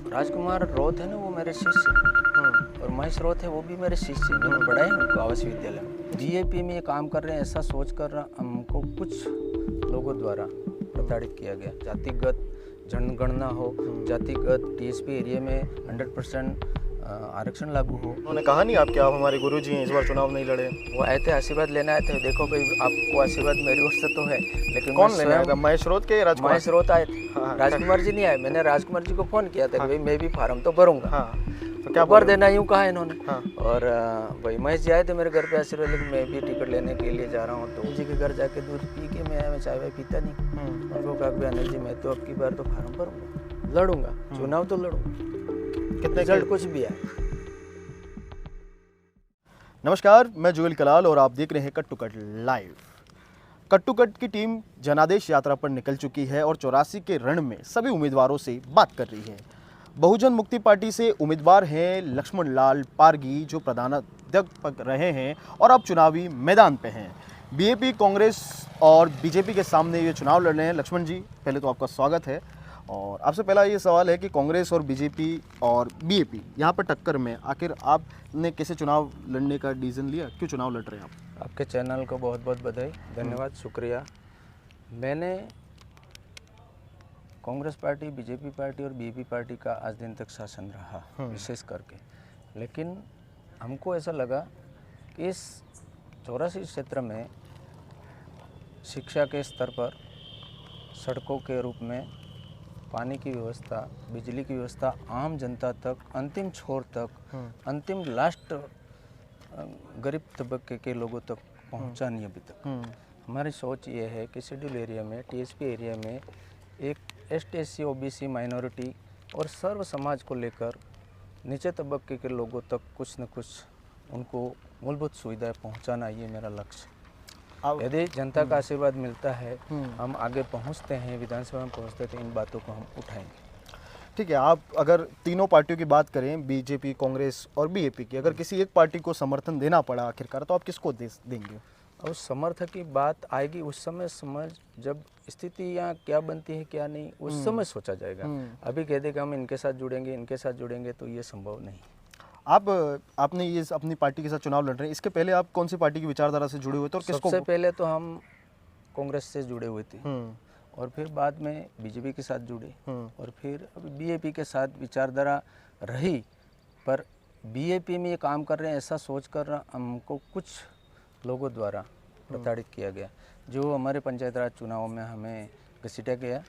राजकुमार Roth है ना, वो मेरे शिष्य हैं। और महेश रोथ है, वो भी मेरे शिष्य हैं। मैंने पढ़ाए हैं उनको आवासीय विद्यालय में। बीएपी में ये काम कर रहे हैं ऐसा सोच कर हमको कुछ लोगों द्वारा प्रताड़ित किया गया। जातिगत जनगणना हो, जातिगत टीएसपी एरिया में 100% आरक्षण लागू हो। उन्होंने कहा नहीं आप, क्या आप हमारे गुरुजी हैं, इस बार चुनाव नहीं लड़े? वो आए थे, आशीर्वाद लेने आए थे। देखो भाई, आपको आशीर्वाद मेरी ओर से तो है, लेकिन कौन लेने आया था? महेश रोथ के राजकुमार? महेश रोथ आए थे। हाँ, राजकुमार जी नहीं आए। मैंने राजकुमार जी को फोन किया था कि भाई मैं भी फार्म तो भरूंगा। हाँ, तो क्या भर देना, यूँ कहा इन्होंने। हाँ। और भाई महेश जी आए थे मेरे घर पे आशीर्वाद लेकिन मैं भी टिकट लेने के लिए जा रहा हूँ। तो जी के घर जाके दूध पी के मैं आया, मैं चाय वाय पीता नहीं। उनको कहा कि अनिल जी, मैं तो अब की बार तो फार्म भरूंगा, लड़ूंगा, चुनाव तो लड़ूंगा, कितने रिजल्ट कुछ भी आए। नमस्कार, मैं जुएल कलाल और आप देख रहे हैं cut to cut live. Cut to cut की टीम जनादेश यात्रा पर निकल चुकी है और 84 के रण में सभी उम्मीदवारों से बात कर रही है। बहुजन मुक्ति पार्टी से उम्मीदवार हैं लक्ष्मण लाल पारगी, जो प्रधानाध्यक्ष रहे हैं और अब चुनावी मैदान पे हैं। बीएपी, कांग्रेस और बीजेपी के सामने ये चुनाव लड़ रहे हैं। लक्ष्मण जी, पहले तो आपका स्वागत है। और आपसे पहला ये सवाल है कि कांग्रेस और बीजेपी और बीएपी यहाँ पर टक्कर में, आखिर आपने कैसे चुनाव लड़ने का डिसीजन लिया? क्यों चुनाव लड़ रहे हैं आप? आपके चैनल को बहुत बहुत बधाई, धन्यवाद, शुक्रिया। मैंने कांग्रेस पार्टी, बीजेपी पार्टी और बीएपी पार्टी का आज दिन तक शासन रहा, विशेष करके। लेकिन हमको ऐसा लगा कि इस 84 क्षेत्र में शिक्षा के स्तर पर, सड़कों के रूप में, पानी की व्यवस्था, बिजली की व्यवस्था आम जनता तक, अंतिम छोर तक, अंतिम लास्ट गरीब तबके के लोगों तक पहुंचा नहीं अभी तक। हमारी सोच ये है कि शेड्यूल एरिया में, टीएसपी एरिया में एक एसटी, एससी, ओबीसी, माइनॉरिटी और सर्व समाज को लेकर नीचे तबके के लोगों तक कुछ न कुछ उनको मूलभूत सुविधाएं पहुंचाना, ये मेरा लक्ष्य। यदि जनता का आशीर्वाद मिलता है, हम आगे पहुंचते हैं, विधानसभा में पहुंचते हैं, तो इन बातों को हम उठाएंगे। ठीक है, आप अगर तीनों पार्टियों की बात करें, बीजेपी, कांग्रेस और बीएपी की, अगर किसी एक पार्टी को समर्थन देना पड़ा आखिरकार, तो आप किसको देंगे? और समर्थन की बात आएगी उस समय, समझ जब स्थितियाँ क्या बनती है क्या नहीं, उस समय सोचा जाएगा। अभी कह देगा हम इनके साथ जुड़ेंगे, इनके साथ जुड़ेंगे, तो ये संभव नहीं। आपने ये अपनी पार्टी के साथ चुनाव लड़ रहे हैं, इसके पहले आप कौन सी पार्टी की विचारधारा से जुड़े हुए थे और किसको? सबसे पहले तो हम कांग्रेस से जुड़े हुए थे और फिर बाद में बीजेपी के साथ जुड़े और फिर अभी बीएपी के साथ विचारधारा रही। पर बीएपी में ये काम कर रहे हैं ऐसा सोच कर हमको कुछ लोगों द्वारा प्रताड़ित किया गया, जो हमारे पंचायत राज चुनाव में हमें घसीटा गया।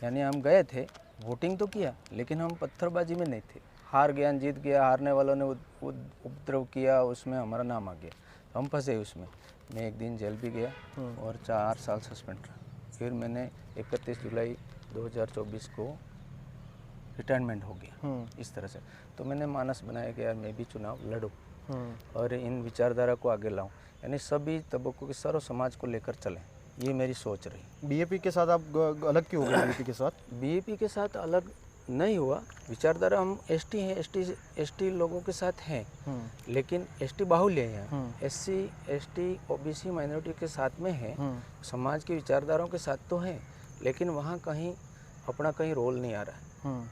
यानी हम गए थे, वोटिंग तो किया, लेकिन हम पत्थरबाजी में नहीं थे। हार गया, जीत गया, हारने वालों ने उपद्रव किया, उसमें हमारा नाम आ गया, तो हम फंसे उसमें। मैं एक दिन जेल भी गया और 4 साल सस्पेंड रहा। फिर मैंने 31 जुलाई 2024 को रिटायरमेंट हो गया। इस तरह से तो मैंने मानस बनाया कि यार मैं भी चुनाव लड़ूं और इन विचारधारा को आगे लाऊं, यानी सभी तबकों के, सर्व समाज को लेकर चलें, ये मेरी सोच रही। बीएपी के साथ आप अलग क्यों हो गए? बीएपी के साथ? बीएपी के साथ अलग नहीं हुआ, विचारधारा हम एसटी हैं, एसटी लोगों के साथ हैं, लेकिन एसटी बाहुल्य है यहाँ। एससी, एसटी, ओबीसी, माइनॉरिटी के साथ में है, समाज की विचारधाराओं के साथ तो हैं, लेकिन वहाँ कहीं अपना कहीं रोल नहीं आ रहा है।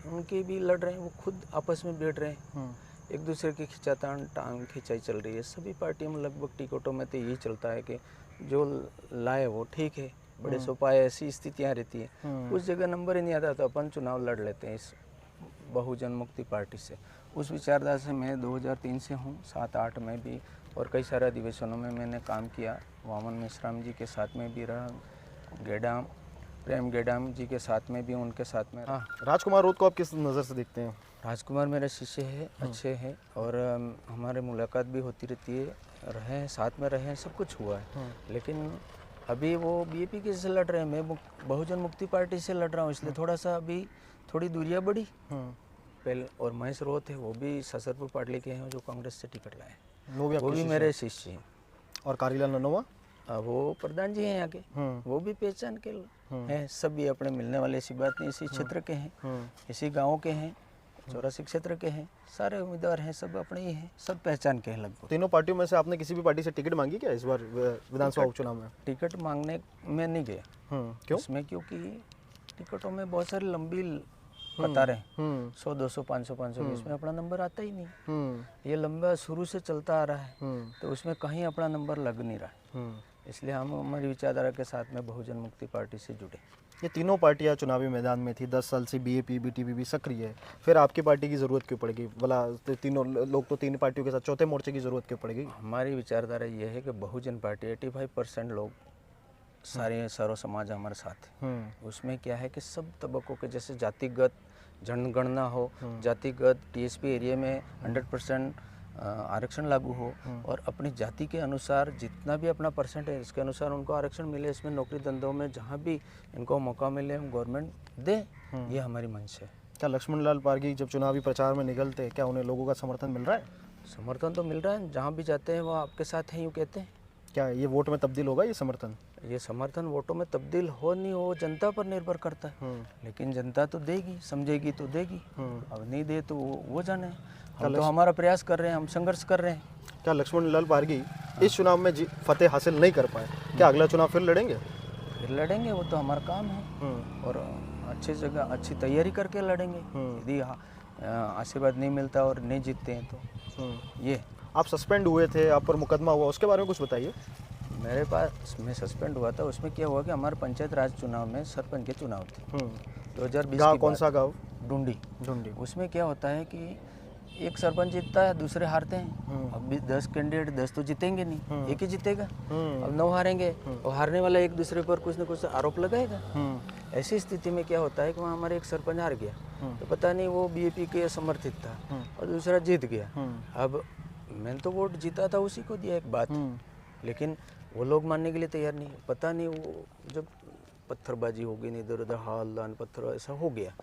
उनके भी लड़ रहे हैं, वो खुद आपस में भिड़ रहे हैं, एक दूसरे की खिंचातान, टांग खिंचाई चल रही है। सभी पार्टियों में लगभग टिकटों में तो यही चलता है कि जो लाए वो ठीक है, बड़े सोपाए, ऐसी स्थितियाँ रहती है। उस जगह नंबर ही नहीं आता तो अपन चुनाव लड़ लेते हैं इस बहुजन मुक्ति पार्टी से। उस विचारधारा से मैं 2003 से हूँ, 7-8 में भी, और कई सारे अधिवेशनों में मैंने काम किया। वामन मिश्राम जी के साथ में भी रहा, गेडाम, प्रेम गेडाम जी के साथ में भी, उनके साथ में रहा। राजकुमार रोथ को आप किस नज़र से देखते हैं? राजकुमार मेरे शिष्य है, अच्छे हैं और हमारे मुलाकात भी होती रहती है, रहे हैं, साथ में रहे हैं, सब कुछ हुआ है। लेकिन अभी वो बीएपी के से लड़ रहे हैं, मैं बहुजन मुक्ति पार्टी से लड़ रहा हूँ, इसलिए थोड़ा सा अभी थोड़ी दूरियाँ बढ़ी पहले। और महेश रोथ है, वो भी ससरपुर पाटली के हैं, जो कांग्रेस से टिकट लाए, वो भी मेरे शिष्य हैं। और कारीलाल ननोवा, वो प्रधान जी हैं यहाँ के, वो भी पहचान के हैं। सभी अपने मिलने वाले, ऐसी बात नहीं, इसी क्षेत्र के हैं, इसी गाँव के हैं, 84 क्षेत्र के हैं, सारे उम्मीदवार हैं, सब अपने ही हैं, सब पहचान के हैं लगभग। तीनों पार्टियों में से आपने किसी भी पार्टी से टिकट मांगी क्या इस बार विधानसभा उपचुनाव में? टिकट मांगने में नहीं गया। क्यों? इसमें क्योंकि टिकटों में बहुत सारी लंबी कतारें 100 200 500 500 इसमें अपना नंबर आता ही नहीं। ये लंबा शुरू से चलता आ रहा है, तो उसमें कहीं अपना नंबर लग नहीं रहा। इसलिए हम हमारी विचारधारा के साथ में बहुजन मुक्ति पार्टी से जुड़े। ये तीनों पार्टियां चुनावी मैदान में थी, 10 साल से बीएपी बीटीपी सक्रिय है, फिर आपकी पार्टी की ज़रूरत क्यों पड़ेगी? भला तीनों लोग तो तीन पार्टियों के साथ चौथे मोर्चे की ज़रूरत क्यों पड़ेगी? हमारी विचारधारा ये है कि बहुजन पार्टी 85% लोग सारे सर्व समाज हमारे साथ है। उसमें क्या है कि सब तबकों के, जैसे जातिगत जनगणना हो, जातिगत टीएसपी एरिया में 100% आरक्षण लागू हो और अपनी जाति के अनुसार जितना भी अपना परसेंट है इसके अनुसार उनको आरक्षण मिले। इसमें नौकरी धंधों में जहाँ भी इनको मौका मिले हम गवर्नमेंट दे, ये हमारी मंश है। क्या लक्ष्मण लाल पारगी जब चुनावी प्रचार में निकलते हैं, क्या उन्हें लोगों का समर्थन मिल रहा है? समर्थन तो मिल रहा है, जहाँ भी जाते हैं वो आपके साथ हैं यूँ कहते हैं। क्या ये वोट में तब्दील होगा ये समर्थन? ये समर्थन वोटों में तब्दील हो नहीं हो जनता पर निर्भर करता है, लेकिन जनता तो देगी, समझेगी तो देगी, अब नहीं दे तो वो जाने। हम तो हमारा प्रयास कर रहे हैं, हम संघर्ष कर रहे हैं। क्या लक्ष्मण लाल पारगी इस चुनाव में फतेह हासिल नहीं कर पाए, क्या अगला चुनाव फिर लड़ेंगे? फिर लड़ेंगे, वो तो हमारा काम है और अच्छी जगह अच्छी तैयारी करके लड़ेंगे। यदि आशीर्वाद नहीं मिलता और नहीं जीतते हैं तो ये। आप सस्पेंड हुए थे, आप पर मुकदमा हुआ, उसके बारे में कुछ बताइए। मेरे पास मैं सस्पेंड हुआ था, उसमें क्या हुआ कि हमारे पंचायत राज चुनाव में सरपंच के चुनाव थे 2020 गाँव कौन सा गाँव? ढूंढी। उसमें क्या होता है कि एक सरपंच जीतता है, दूसरे हारते हैं। अब भी 10 कैंडिडेट 10 तो जीतेंगे नहीं, एक ही जीतेगा। अब 9 हारेंगे और हारने वाला एक दूसरे पर कुछ न कुछ आरोप लगाएगा। ऐसी स्थिति में क्या होता है कि वहाँ हमारे एक सरपंच हार गया, तो पता नहीं वो बीएपी के समर्थित था और दूसरा जीत गया। अब मैंने तो वोट जीता था, उसी को दिया एक बात, लेकिन वो लोग मानने के लिए तैयार नहीं। पता नहीं वो जब पत्थरबाजी हो गई, इधर उधर हाल दान पत्थर ऐसा हो गया।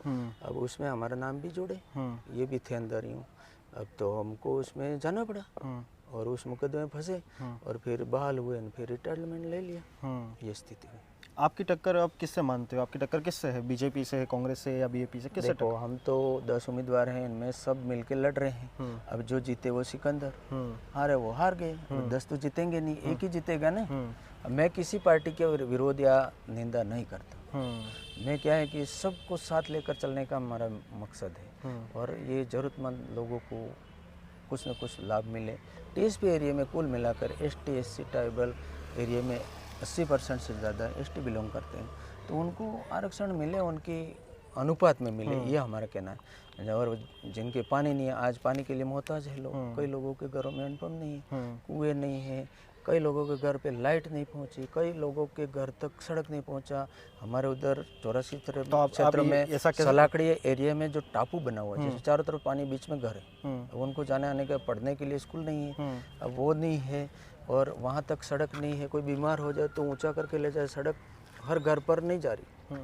अब उसमें हमारा नाम भी जोड़े, ये भी थे अंदर यूँ। अब तो हमको उसमें जाना पड़ा और उस मुकदमे में फंसे और फिर बहाल हुए, फिर रिटायरमेंट ले लिया। ये स्थिति है। आपकी टक्कर आप किससे मानते हो? आपकी टक्कर किससे है? बीजेपी से है, कांग्रेस से या बीएपी से? किससे? देखो हम तो 10 उम्मीदवार हैं, इनमें सब मिलके लड़ रहे हैं। अब जो जीते वो सिकंदर, हारे वो हार गए। 10 तो जीतेंगे नहीं, एक ही जीतेगा ना। अब मैं किसी पार्टी के विरोध या निंदा नहीं करता। मैं क्या है कि सबको साथ लेकर चलने का हमारा मकसद है और ये ज़रूरतमंद लोगों को कुछ न कुछ लाभ मिले। टीएसपी एरिया में कुल मिलाकर एसटी एससी ट्राइबल एरिया में 80% से ज़्यादा एसटी बिलोंग करते हैं, तो उनको आरक्षण मिले, उनके अनुपात में मिले, ये हमारा कहना है। और जिनके पानी नहीं है, आज पानी के लिए मोहताज है लोग। कई लोगों के घरों में हैंडपम्प नहीं है, कुएँ नहीं है, कई लोगों के घर पे लाइट नहीं पहुंची, कई लोगों के घर तक सड़क नहीं पहुंचा। हमारे उधर 84 क्षेत्र में सलाकड़ी एरिया में जो टापू बना हुआ है, जैसे चारों तरफ पानी, बीच में घर है, उनको जाने आने का पढ़ने के लिए स्कूल नहीं है, अब वो नहीं है और वहाँ तक सड़क नहीं है। कोई बीमार हो जाए तो ऊंचा करके ले जाए, सड़क हर घर पर नहीं जा रही,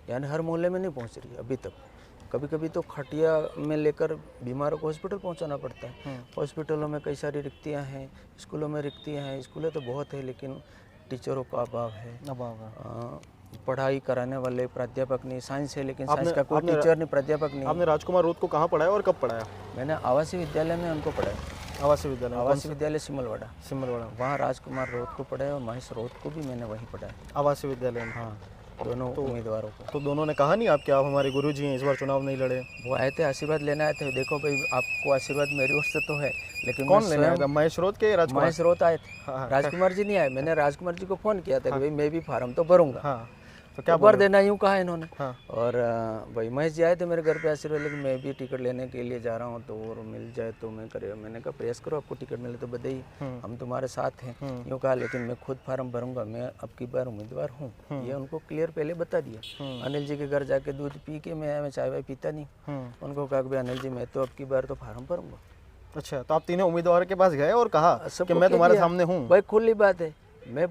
यानी हर मोहल्ले में नहीं पहुँच रही अभी तक। कभी कभी तो खटिया में लेकर बीमारों को हॉस्पिटल पहुंचाना पड़ता है। हॉस्पिटलों में कई सारी रिक्तियां हैं, स्कूलों में रिक्तियां हैं। स्कूलें तो बहुत है लेकिन टीचरों का अभाव है, पढ़ाई कराने वाले प्राध्यापक नहीं। साइंस है लेकिन साइंस का कोई टीचर नहीं, प्राध्यापक नहीं। आपने राजकुमार रोध को कहाँ पढ़ाया और कब पढ़ाया? मैंने आवासीय विद्यालय में उनको पढ़ाया। आवासीय विद्यालय सिमलवाड़ा, वहाँ राजकुमार रोध को पढ़ाया और महेश रोध को भी मैंने वहीं पढ़ाया, आवासीय विद्यालय में। हाँ, दोनों उम्मीदवारों को। तो दोनों ने कहा नहीं आप क्या आप हमारे गुरुजी हैं, इस बार चुनाव नहीं लड़े? वो आए थे, आशीर्वाद लेने आए थे। देखो भाई, आपको आशीर्वाद मेरी ओर से तो है, लेकिन कौन लेने आया था? महेश रोध के? महेश रोध आए थे। राजकुमार जी नहीं आए। मैंने राजकुमार जी को फोन किया था कि भाई मैं भी फार्म तो भरूंगा, तो क्या भर देना, यूँ कहा इन्होंने। और भाई महेश जी आए थे मेरे घर पे आशीर्वाद, लेकिन मैं भी टिकट लेने के लिए जा रहा हूँ, तो और मिल जाए तो मैं करे। मैंने कहा प्रयास करो, आपको टिकट मिले तो बधाई, हम तुम्हारे साथ हैं, यूँ कहा। लेकिन मैं खुद फार्म भरूंगा, मैं अब की बार उम्मीदवार हूँ, ये उनको क्लियर पहले बता दिया। अनिल जी के घर जाके दूध पी के मैं चाय वाय पीता नहीं, उनको कहा कि अनिल जी मैं तो अब की बार तो फार्म भरूंगा। अच्छा, तो आप तीनों उम्मीदवार के पास गए और कहा कि मैं तुम्हारे सामने हूँ? भाई खुली बात है, मैं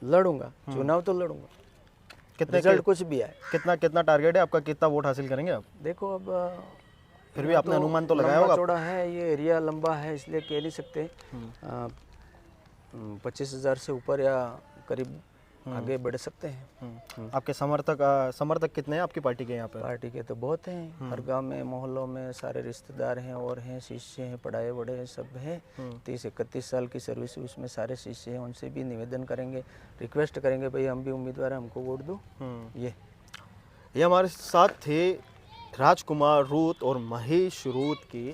लड़ूंगा, चुनाव तो लड़ूंगा, कितने रिजल्ट कुछ भी आए। कितना टारगेट है आपका? कितना वोट हासिल करेंगे आप? देखो अब फिर भी आपने अनुमान तो लगाया होगा। चौड़ा है ये एरिया, लंबा है, इसलिए कह नहीं सकते। 25,000 से ऊपर या करीब आगे बढ़ सकते हैं। आपके समर्थक कितने हैं आपकी पार्टी के यहाँ पे? पार्टी के तो बहुत हैं, हर गांव में, मोहल्लों में सारे रिश्तेदार हैं और हैं, शिष्य हैं, पढ़ाए बड़े हैं, सब हैं। 30-31 साल की सर्विस उसमें सारे शिष्य हैं। उनसे भी निवेदन करेंगे, रिक्वेस्ट करेंगे, भाई हम भी उम्मीदवार हैं, हमको वोट दो। ये हमारे साथ थे राजकुमार रूत और महेश रूत के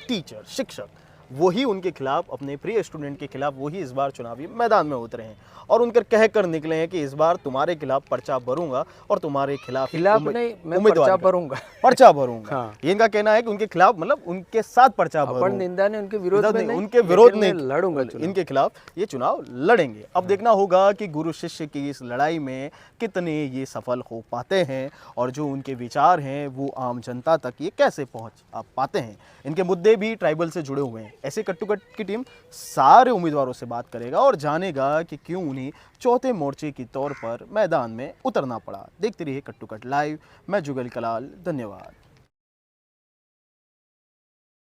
टीचर, शिक्षक, वही उनके खिलाफ, अपने प्रिय स्टूडेंट के खिलाफ वही इस बार चुनावी मैदान में उतरे हैं और उनकर कह कर निकले हैं कि इस बार तुम्हारे खिलाफ पर्चा भरूंगा और तुम्हारे खिलाफ नहीं, मैं पर्चा भरूंगा। पर्चा भरूंगा। हाँ। ये इनका कहना है कि उनके खिलाफ, मतलब उनके साथ पर्चा अपन भरूंगा। निंदा ने उनके विरोध में नहीं, उनके विरोध लेकिन में मैं लड़ूंगा चुनाव। इनके खिलाफ ये चुनाव लड़ेंगे। अब देखना होगा कि गुरु शिष्य की इस लड़ाई में कितने ये सफल हो पाते हैं और जो उनके विचार हैं वो आम जनता तक ये कैसे पहुंच पाते हैं। इनके मुद्दे भी ट्राइबल से जुड़े हुए हैं। ऐसे कट्टू कट की टीम सारे उम्मीदवारों से बात करेगा और जानेगा कि क्यों उन्हें चौथे मोर्चे के तौर पर मैदान में उतरना पड़ा। देखते रहिए कट्टू कट लाइव। मैं जुगल कलाल, धन्यवाद।